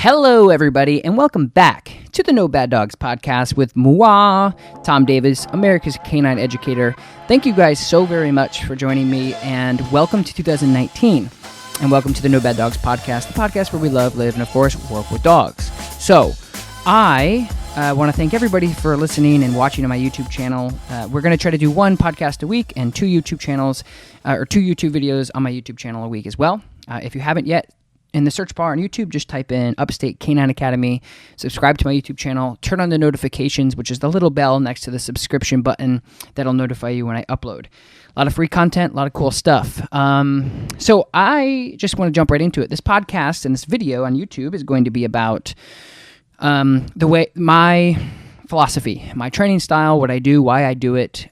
Hello, everybody, and welcome back to the No Bad Dogs podcast with moi, Tom Davis, America's Canine Educator. Thank you guys so very much for joining me, and welcome to 2019, and welcome to the No Bad Dogs podcast, the podcast where we love, live, and of course, work with dogs. So, I want to thank everybody for listening and watching on my YouTube channel. We're going to try to do one podcast a week and two YouTube videos on my YouTube channel a week as well. If you haven't yet, in the search bar on YouTube, just type in Upstate Canine Academy, subscribe to my YouTube channel, turn on the notifications, which is the little bell next to the subscription button that'll notify you when I upload. A lot of free content, a lot of cool stuff. So I just want to jump right into it. This podcast and this video on YouTube is going to be about the way my philosophy, my training style, what I do, why I do it.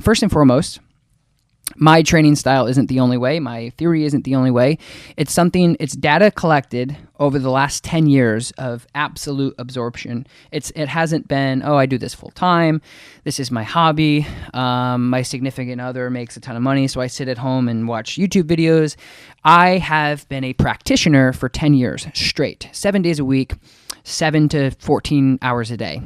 First and foremost, my training style isn't the only way. My theory isn't the only way. It's data collected over the last 10 years of absolute absorption. It hasn't been, I do this full time. This is my hobby. My significant other makes a ton of money, so I sit at home and watch YouTube videos. I have been a practitioner for 10 years straight, 7 days a week, 7 to 14 hours a day.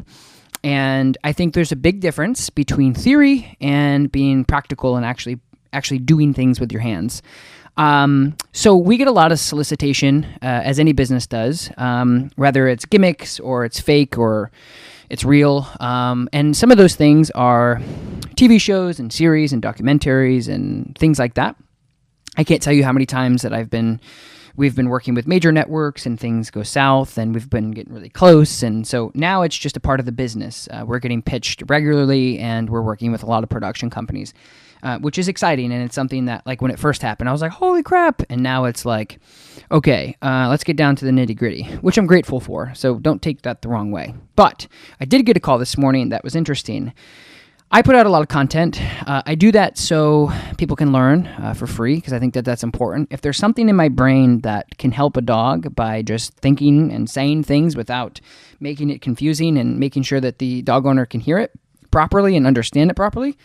And I think there's a big difference between theory and being practical and actually doing things with your hands. So we get a lot of solicitation, as any business does, whether it's gimmicks or it's fake or it's real. And some of those things are TV shows and series and documentaries and things like that. I can't tell you how many times that we've been working with major networks and things go south and we've been getting really close. And so now it's just a part of the business. We're getting pitched regularly and we're working with a lot of production companies. Which is exciting, and it's something that, like, when it first happened, I was like, holy crap, and now it's like, okay, let's get down to the nitty-gritty, which I'm grateful for, so don't take that the wrong way. But I did get a call this morning that was interesting. I put out a lot of content. I do that so people can learn for free, because I think that that's important. If there's something in my brain that can help a dog by just thinking and saying things without making it confusing and making sure that the dog owner can hear it properly and understand it properly,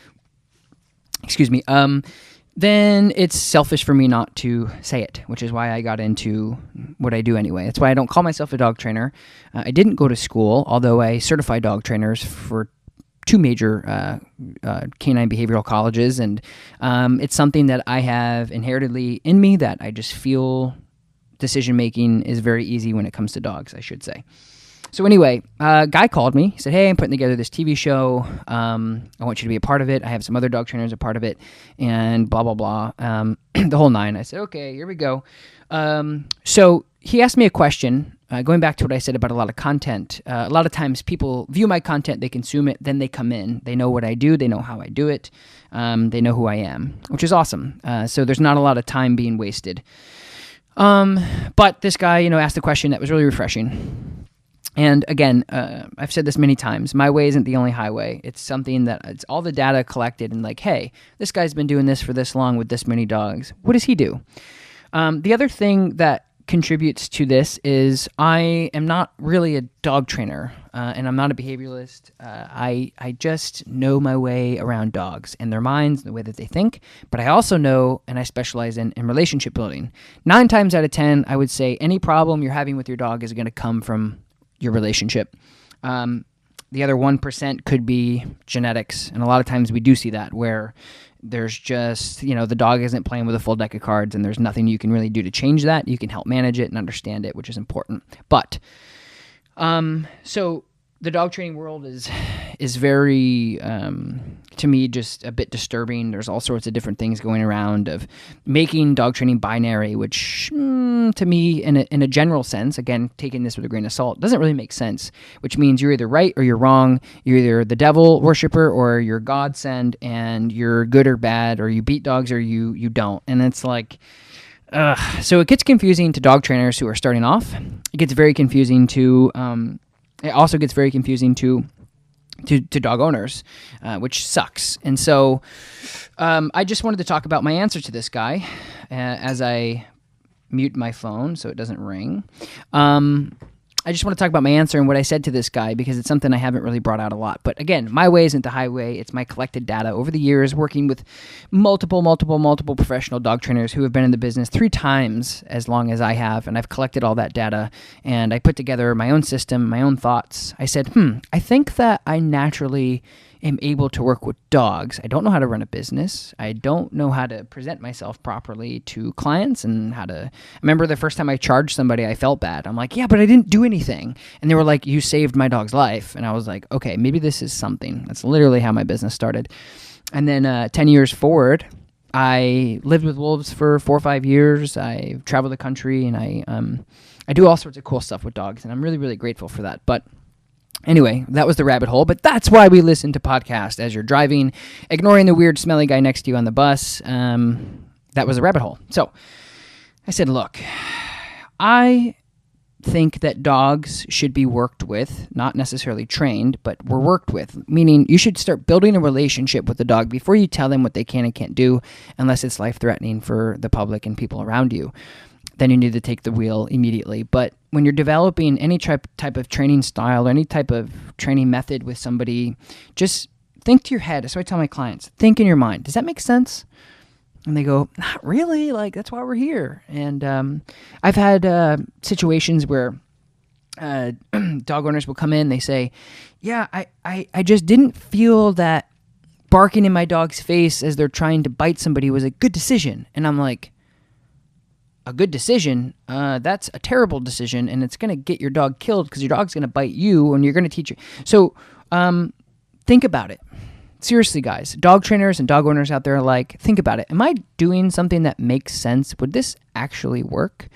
then it's selfish for me not to say it, which is why I got into what I do anyway. That's why I don't call myself a dog trainer. I didn't go to school, although I certify dog trainers for two major canine behavioral colleges, and it's something that I have inheritedly in me that I just feel decision-making is very easy when it comes to dogs, I should say. So anyway, a guy called me. He said, hey, I'm putting together this TV show. I want you to be a part of it. I have some other dog trainers a part of it, and blah, blah, blah. The whole nine. I said, okay, here we go. So he asked me a question, going back to what I said about a lot of content. A lot of times people view my content, they consume it, then they come in. They know what I do. They know how I do it. They know who I am, which is awesome. So there's not a lot of time being wasted. But this guy, asked a question that was really refreshing. And again, I've said this many times, my way isn't the only highway. It's something that it's all the data collected and like, hey, this guy's been doing this for this long with this many dogs. What does he do? The other thing that contributes to this is I am not really a dog trainer, and I'm not a behavioralist. I just know my way around dogs and their minds, the way that they think. But I also know, and I specialize in relationship building. 9 times out of 10, I would say any problem you're having with your dog is going to come from your relationship. The other 1% could be genetics, and a lot of times we do see that where there's just, the dog isn't playing with a full deck of cards and there's nothing you can really do to change that. You can help manage it and understand it, which is important. But so the dog training world is very, to me, just a bit disturbing. There's all sorts of different things going around of making dog training binary, which to me, in a general sense, again, taking this with a grain of salt, doesn't really make sense, which means you're either right or you're wrong. You're either the devil worshiper or you're godsend, and you're good or bad, or you beat dogs or you don't. And it's like, so it gets confusing to dog trainers who are starting off. It gets very confusing to... It also gets very confusing to dog owners, which sucks. And so I just wanted to talk about my answer to this guy as I mute my phone so it doesn't ring. I just want to talk about my answer and what I said to this guy because it's something I haven't really brought out a lot. But again, my way isn't the highway. It's my collected data over the years working with multiple professional dog trainers who have been in the business 3 times as long as I have. And I've collected all that data and I put together my own system, my own thoughts. I said, I think that I naturally am able to work with dogs. I don't know how to run a business. I don't know how to present myself properly to clients and how to... I remember the first time I charged somebody, I felt bad. I'm like, yeah, but I didn't do anything. And they were like, you saved my dog's life. And I was like, okay, maybe this is something. That's literally how my business started. And then 10 years forward, I lived with wolves for 4 or 5 years. I traveled the country and I do all sorts of cool stuff with dogs. And I'm really, really grateful for that. But anyway, that was the rabbit hole, but that's why we listen to podcasts as you're driving, ignoring the weird smelly guy next to you on the bus. That was a rabbit hole. So I said, look, I think that dogs should be worked with, not necessarily trained, but were worked with, meaning you should start building a relationship with the dog before you tell them what they can and can't do, unless it's life-threatening for the public and people around you. Then you need to take the wheel immediately. But when you're developing any type of training style or any type of training method with somebody, just think to your head. That's what I tell my clients. Think in your mind. Does that make sense? And they go, not really. Like, that's why we're here. And I've had situations where dog owners will come in. They say, yeah, I just didn't feel that barking in my dog's face as they're trying to bite somebody was a good decision. And I'm like, a good decision, that's a terrible decision, and it's going to get your dog killed because your dog's going to bite you, and you're going to teach it. So think about it. Seriously, guys, dog trainers and dog owners out there, like, think about it. Am I doing something that makes sense? Would this actually work?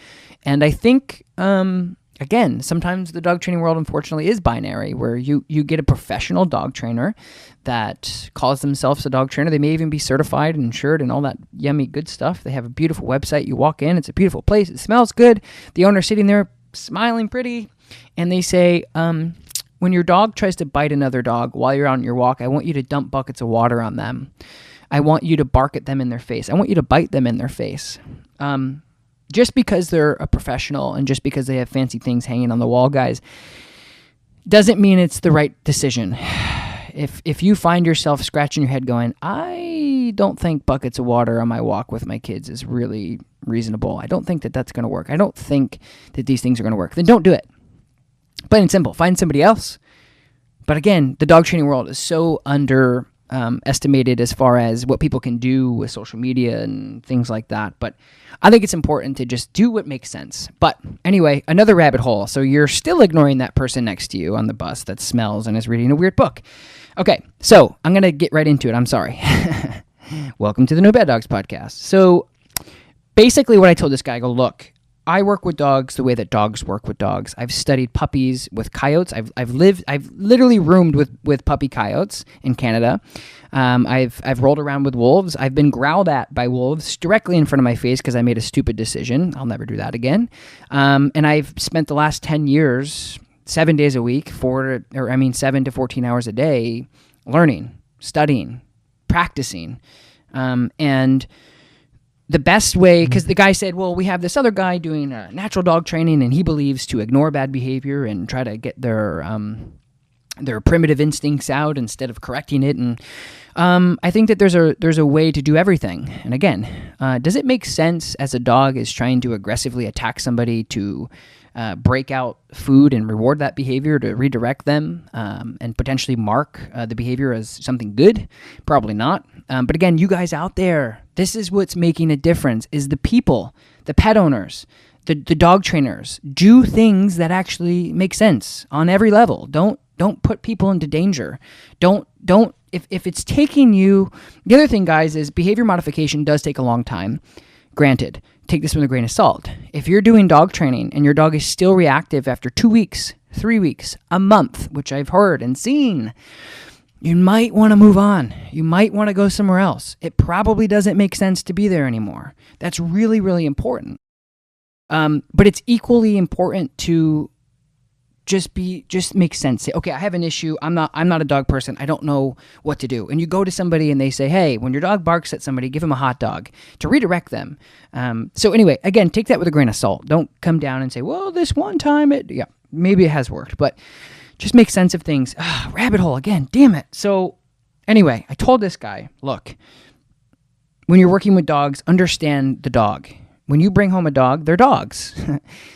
And I think, again, sometimes the dog training world, unfortunately, is binary, where you get a professional dog trainer that calls themselves a dog trainer. They may even be certified and insured and all that yummy good stuff. They have a beautiful website. You walk in, it's a beautiful place. It smells good. The owner's sitting there smiling pretty, and they say, when your dog tries to bite another dog while you're on your walk, I want you to dump buckets of water on them. I want you to bark at them in their face. I want you to bite them in their face. Just because they're a professional and just because they have fancy things hanging on the wall, guys, doesn't mean it's the right decision. If you find yourself scratching your head going, I don't think buckets of water on my walk with my kids is really reasonable. I don't think that that's going to work. I don't think that these things are going to work. Then don't do it. Plain and simple. Find somebody else. But again, the dog training world is so estimated as far as what people can do with social media and things like that. But I think it's important to just do what makes sense. But anyway, another rabbit hole. So you're still ignoring that person next to you on the bus that smells and is reading a weird book. Okay, so I'm going to get right into it. I'm sorry. Welcome to the No Bad Dogs podcast. So basically what I told this guy, I go, look, I work with dogs the way that dogs work with dogs. I've studied puppies with coyotes. I've literally roomed with puppy coyotes in Canada. I've rolled around with wolves. I've been growled at by wolves directly in front of my face because I made a stupid decision. I'll never do that again. And I've spent the last 10 years, 7 days a week, 7 to 14 hours a day, learning, studying, practicing, and the best way, because the guy said, well, we have this other guy doing natural dog training, and he believes to ignore bad behavior and try to get their primitive instincts out instead of correcting it. And I think that there's a way to do everything. And again, does it make sense as a dog is trying to aggressively attack somebody to break out food and reward that behavior to redirect them and potentially mark the behavior as something good? Probably not. But again, you guys out there, this is what's making a difference, is the people, the pet owners, the dog trainers. Do things that actually make sense on every level. Don't put people into danger. If it's taking you... The other thing, guys, is behavior modification does take a long time. Granted, take this with a grain of salt. If you're doing dog training and your dog is still reactive after 2 weeks, 3 weeks, a month, which I've heard and seen, you might want to move on. You might want to go somewhere else. It probably doesn't make sense to be there anymore. That's really, really important. But it's equally important to just make sense. Say, okay, I have an issue. I'm not a dog person. I don't know what to do. And you go to somebody and they say, hey, when your dog barks at somebody, give them a hot dog to redirect them. So anyway, again, take that with a grain of salt. Don't come down and say, well, this one time maybe it has worked, but just make sense of things. Rabbit hole again, damn it. So anyway, I told this guy, look, when you're working with dogs, understand the dog. When you bring home a dog, they're dogs.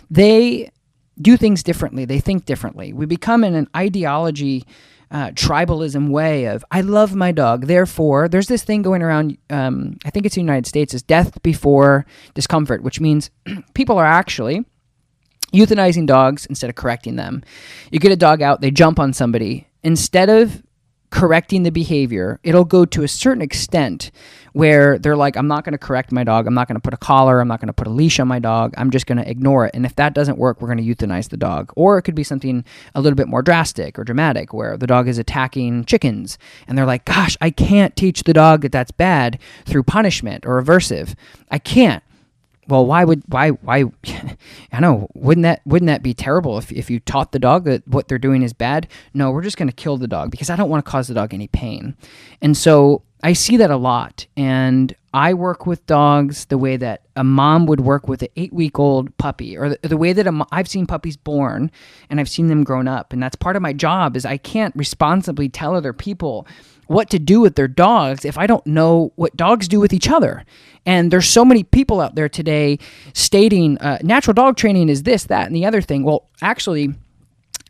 They do things differently. They think differently. We become in an ideology, tribalism way of, I love my dog. Therefore, there's this thing going around, I think it's the United States, is death before discomfort, which means people are actually euthanizing dogs instead of correcting them. You get a dog out, they jump on somebody. Instead of correcting the behavior, it'll go to a certain extent where they're like, I'm not going to correct my dog. I'm not going to put a collar. I'm not going to put a leash on my dog. I'm just going to ignore it. And if that doesn't work, we're going to euthanize the dog. Or it could be something a little bit more drastic or dramatic where the dog is attacking chickens. And they're like, gosh, I can't teach the dog that that's bad through punishment or aversive. I can't. Well, why? I know, wouldn't that be terrible if you taught the dog that what they're doing is bad? No, we're just going to kill the dog because I don't want to cause the dog any pain. And so I see that a lot. And I work with dogs the way that a mom would work with an 8-week-old puppy, or the way that I've seen puppies born and I've seen them grown up. And that's part of my job is I can't responsibly tell other people what to do with their dogs if I don't know what dogs do with each other. And there's so many people out there today stating natural dog training is this, that, and the other thing. Well, actually,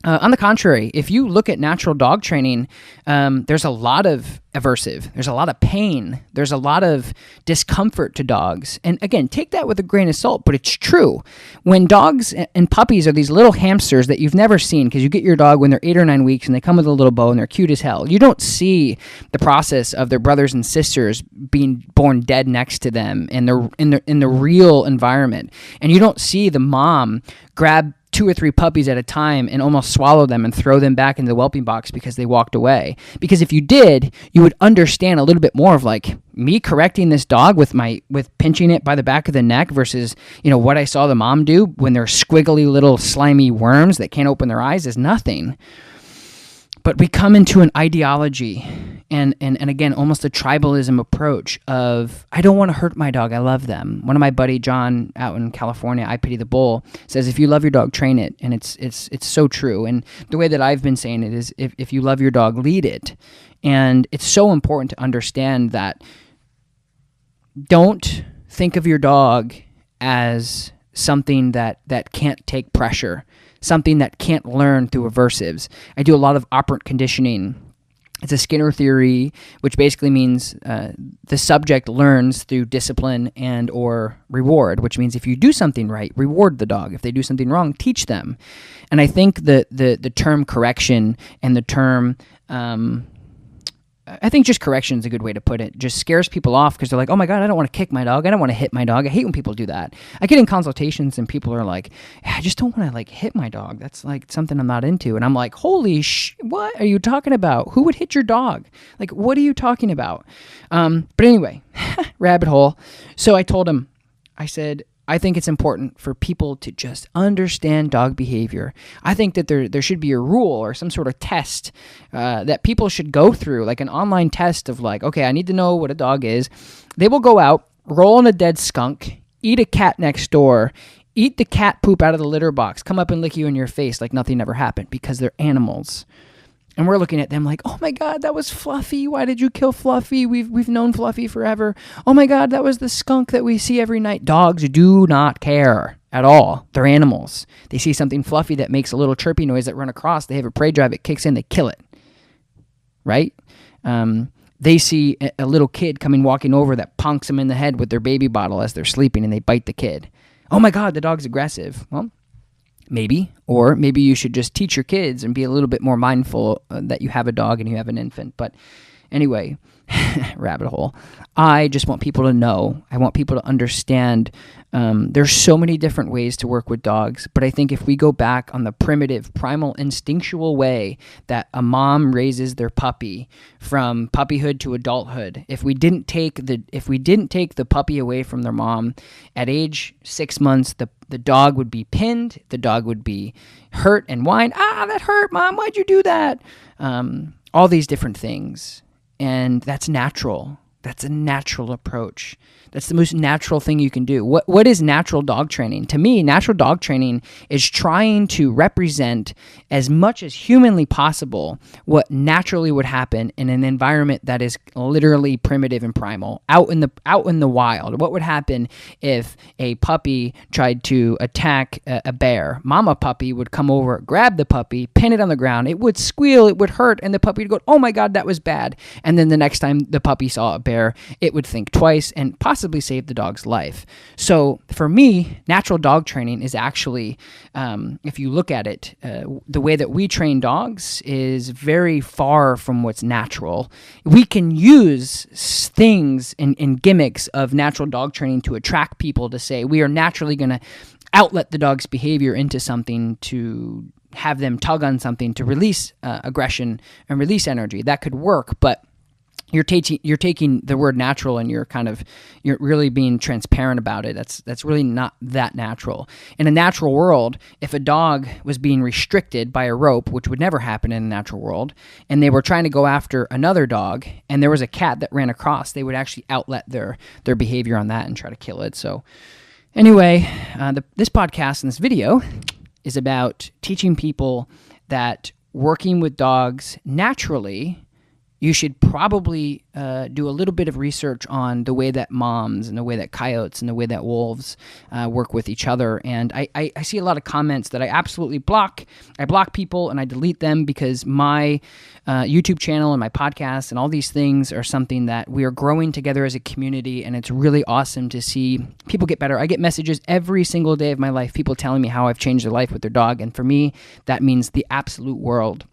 on the contrary, if you look at natural dog training, there's a lot of aversive. There's a lot of pain. There's a lot of discomfort to dogs. And again, take that with a grain of salt, but it's true. When dogs and puppies are these little hamsters that you've never seen, because you get your dog when they're 8 or 9 weeks and they come with a little bow and they're cute as hell. You don't see the process of their brothers and sisters being born dead next to them in the real environment. And you don't see the mom grab 2 or 3 puppies at a time and almost swallow them and throw them back into the whelping box because they walked away. Because if you did, you would understand a little bit more of like me correcting this dog with pinching it by the back of the neck versus, what I saw the mom do when they're squiggly little slimy worms that can't open their eyes is nothing. But we come into an ideology and again, almost a tribalism approach of, I don't want to hurt my dog. I love them. One of my buddy, John, out in California, I Pity the Bull, says, if you love your dog, train it. And it's so true. And the way that I've been saying it is, if you love your dog, lead it. And it's so important to understand that don't think of your dog as something that can't take pressure, something that can't learn through aversives. I do a lot of operant conditioning. It's a Skinner theory, which basically means the subject learns through discipline and or reward, which means if you do something right, reward the dog. If they do something wrong, teach them. And I think the term correction and the term I think just correction is a good way to put it. Just scares people off because they're like, oh my God, I don't want to kick my dog. I don't want to hit my dog. I hate when people do that. I get in consultations and people are like, I just don't want to like hit my dog. That's like something I'm not into. And I'm like, holy what are you talking about? Who would hit your dog? Like, what are you talking about? But anyway, rabbit hole. So I told him, I said, I think it's important for people to just understand dog behavior. I think that there should be a rule or some sort of test that people should go through, like an online test of like, okay, I need to know what a dog is. They will go out, roll in a dead skunk, eat a cat next door, eat the cat poop out of the litter box, come up and lick you in your face like nothing ever happened because they're animals. And we're looking at them like, oh my God, that was Fluffy. Why did you kill Fluffy? We've known Fluffy forever. Oh my God, that was the skunk that we see every night. Dogs do not care at all. They're animals. They see something fluffy that makes a little chirpy noise that run across. They have a prey drive. It kicks in. They kill it. Right? They see a little kid walking over that punks them in the head with their baby bottle as they're sleeping and they bite the kid. Oh my God, the dog's aggressive. Well, maybe. Or maybe you should just teach your kids and be a little bit more mindful that you have a dog and you have an infant. But anyway, rabbit hole. I just want people to know. I want people to understand there's so many different ways to work with dogs. But I think if we go back on the primitive, primal, instinctual way that a mom raises their puppy from puppyhood to adulthood, if we didn't take the puppy away from their mom at age 6 months, the dog would be pinned. The dog would be hurt and whine. That hurt, Mom. Why'd you do that? All these different things. And that's natural. That's a natural approach. That's the most natural thing you can do. What is natural dog training? To me, natural dog training is trying to represent as much as humanly possible what naturally would happen in an environment that is literally primitive and primal, out in the wild. What would happen if a puppy tried to attack a bear? Mama puppy would come over, grab the puppy, pin it on the ground. It would squeal, it would hurt, and the puppy would go, "Oh my God, that was bad." And then the next time the puppy saw a bear, it would think twice and possibly save the dog's life. So for me, natural dog training is actually, if you look at it, the way that we train dogs is very far from what's natural. We can use things and gimmicks of natural dog training to attract people to say, we are naturally going to outlet the dog's behavior into something, to have them tug on something, to release aggression and release energy. That could work, but you're taking the word natural and you're really being transparent about it. That's really not that natural. In a natural world, if a dog was being restricted by a rope, which would never happen in a natural world, and they were trying to go after another dog, and there was a cat that ran across, they would actually outlet their behavior on that and try to kill it. So anyway, this podcast and this video is about teaching people that working with dogs naturally, you should probably do a little bit of research on the way that moms and the way that coyotes and the way that wolves work with each other. And I see a lot of comments that I absolutely block. I block people and I delete them because my YouTube channel and my podcast and all these things are something that we are growing together as a community, and it's really awesome to see people get better. I get messages every single day of my life, people telling me how I've changed their life with their dog, and for me, that means the absolute world.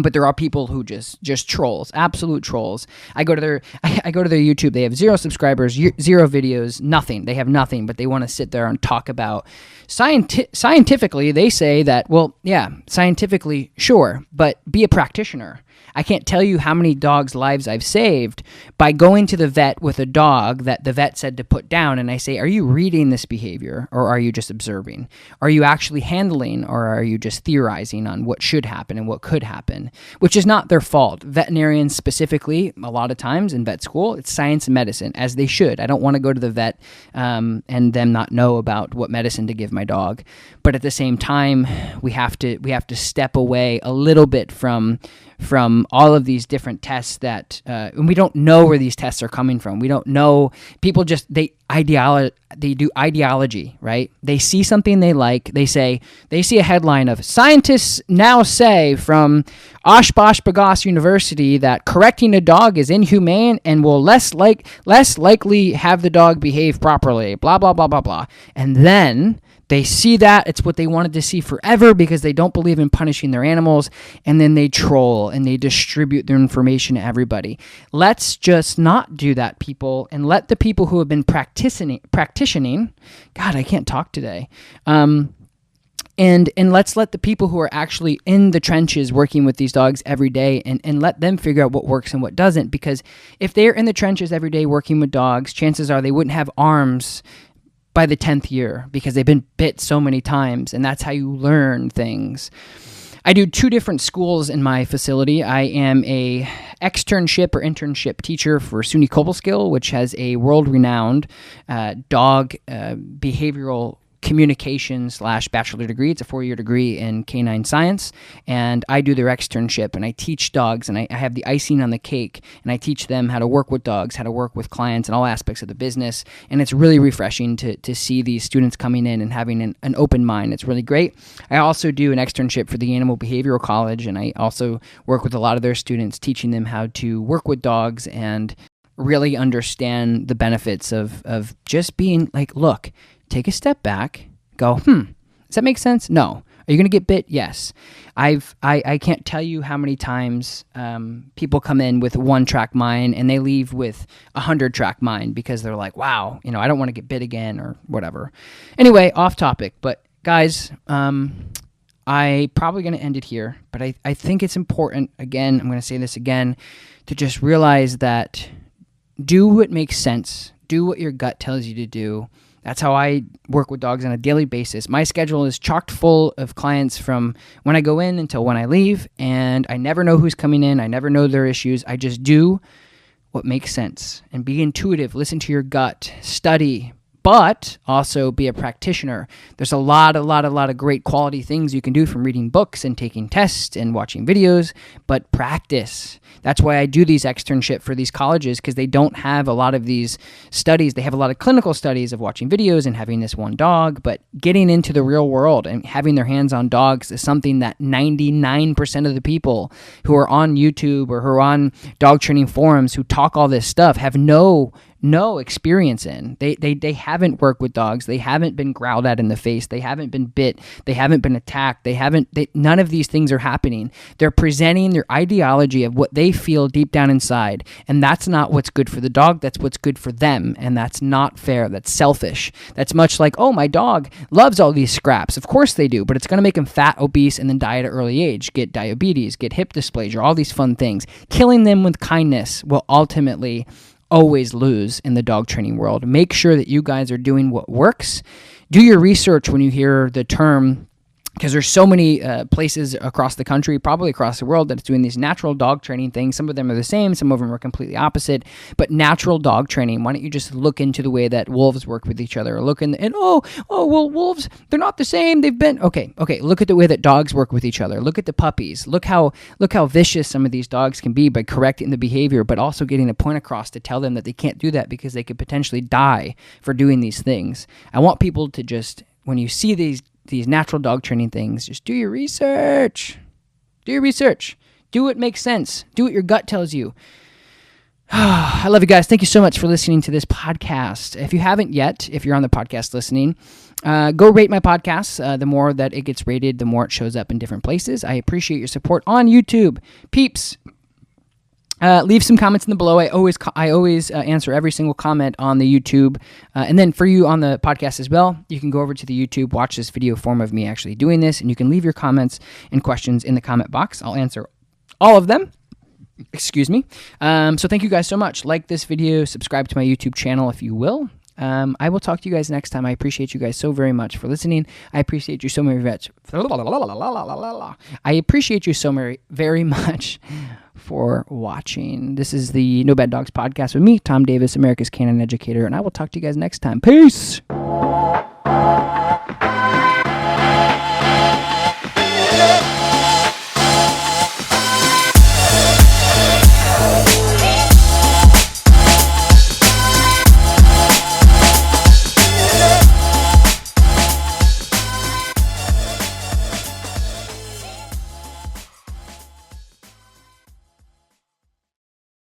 But there are people who just trolls, absolute trolls. I go to their YouTube. They have 0 subscribers, 0 videos, nothing. They have nothing, but they want to sit there and talk about scientifically. They say that, well, yeah, scientifically, sure, but be a practitioner. I can't tell you how many dogs' lives I've saved by going to the vet with a dog that the vet said to put down, and I say, are you reading this behavior, or are you just observing? Are you actually handling, or are you just theorizing on what should happen and what could happen? Which is not their fault. Veterinarians specifically, a lot of times in vet school, it's science and medicine, as they should. I don't want to go to the vet and them not know about what medicine to give my dog. But at the same time, we have to step away a little bit from all of these different tests that and we don't know where these tests are coming from. We don't know. People just they do ideology, right? They see something they like. They see a headline of "Scientists now say from Oshkosh B'gosh University that correcting a dog is inhumane and will less likely have the dog behave properly." Blah blah blah blah blah, and then they see that it's what they wanted to see forever because they don't believe in punishing their animals, and then they troll and they distribute their information to everybody. Let's just not do that, people, and let the people who have been practicing. God, I can't talk today. And let's let the people who are actually in the trenches working with these dogs every day and let them figure out what works and what doesn't. Because if they're in the trenches every day working with dogs, chances are they wouldn't have arms by the 10th year because they've been bit so many times, and that's how you learn things. I do 2 different schools in my facility. I am a externship or internship teacher for SUNY Cobleskill, which has a world-renowned dog behavioral communication / bachelor degree. It's a 4-year degree in canine science, and I do their externship, and I teach dogs, and I have the icing on the cake, and I teach them how to work with dogs, how to work with clients, and all aspects of the business, and it's really refreshing to see these students coming in and having an open mind. It's really great. I also do an externship for the Animal Behavioral College, and I also work with a lot of their students, teaching them how to work with dogs and really understand the benefits of just being like, look, take a step back, go, does that make sense? No. Are you going to get bit? Yes. I can't tell you how many times people come in with a 1-track mind and they leave with a 100-track mind because they're like, wow, I don't want to get bit again or whatever. Anyway, off topic, but guys, I'm probably going to end it here, but I think it's important, again, I'm going to say this again, to just realize that do what makes sense. Do what your gut tells you to do. That's how I work with dogs on a daily basis. My schedule is chock full of clients from when I go in until when I leave, and I never know who's coming in. I never know their issues. I just do what makes sense and be intuitive. Listen to your gut, study, but also be a practitioner. There's a lot of great quality things you can do from reading books and taking tests and watching videos, but practice. That's why I do these externships for these colleges, because they don't have a lot of these studies. They have a lot of clinical studies of watching videos and having this one dog, but getting into the real world and having their hands on dogs is something that 99% of the people who are on YouTube or who are on dog training forums who talk all this stuff have no experience in. They haven't worked with dogs. They haven't been growled at in the face. They haven't been bit. They haven't been attacked. None of these things are happening. They're presenting their ideology of what they feel deep down inside, and that's not what's good for the dog. That's what's good for them, and that's not fair. That's selfish. That's much like, oh, my dog loves all these scraps. Of course they do, but it's going to make him fat, obese, and then die at an early age, get diabetes, get hip dysplasia, all these fun things. Killing them with kindness will ultimately always lose in the dog training world. Make sure that you guys are doing what works. Do your research when you hear the term, because there's so many places across the country, probably across the world, that's doing these natural dog training things. Some of them are the same, some of them are completely opposite. But natural dog training, why don't you just look into the way that wolves work with each other? Look in, and well, wolves, they're not the same. They've been okay. Look at the way that dogs work with each other. Look at the puppies. Look how vicious some of these dogs can be by correcting the behavior, but also getting a point across to tell them that they can't do that because they could potentially die for doing these things. I want people to just, when you see these natural dog training things, just do your research. Do your research. Do what makes sense. Do what your gut tells you. I love you guys. Thank you so much for listening to this podcast. If you haven't yet, if you're on the podcast listening, go rate my podcast. The more that it gets rated, the more it shows up in different places. I appreciate your support on YouTube. Peeps, leave some comments in the below. I always answer every single comment on the YouTube. And then for you on the podcast as well, you can go over to the YouTube, watch this video form of me actually doing this, and you can leave your comments and questions in the comment box. I'll answer all of them. Excuse me. So thank you guys so much. Like this video, subscribe to my YouTube channel if you will. I will talk to you guys next time. I appreciate you guys so very much for listening. I appreciate you so very much. I appreciate you so very much for watching. This is the No Bad Dogs podcast with me, Tom Davis, America's Canine Educator, and I will talk to you guys next time. Peace!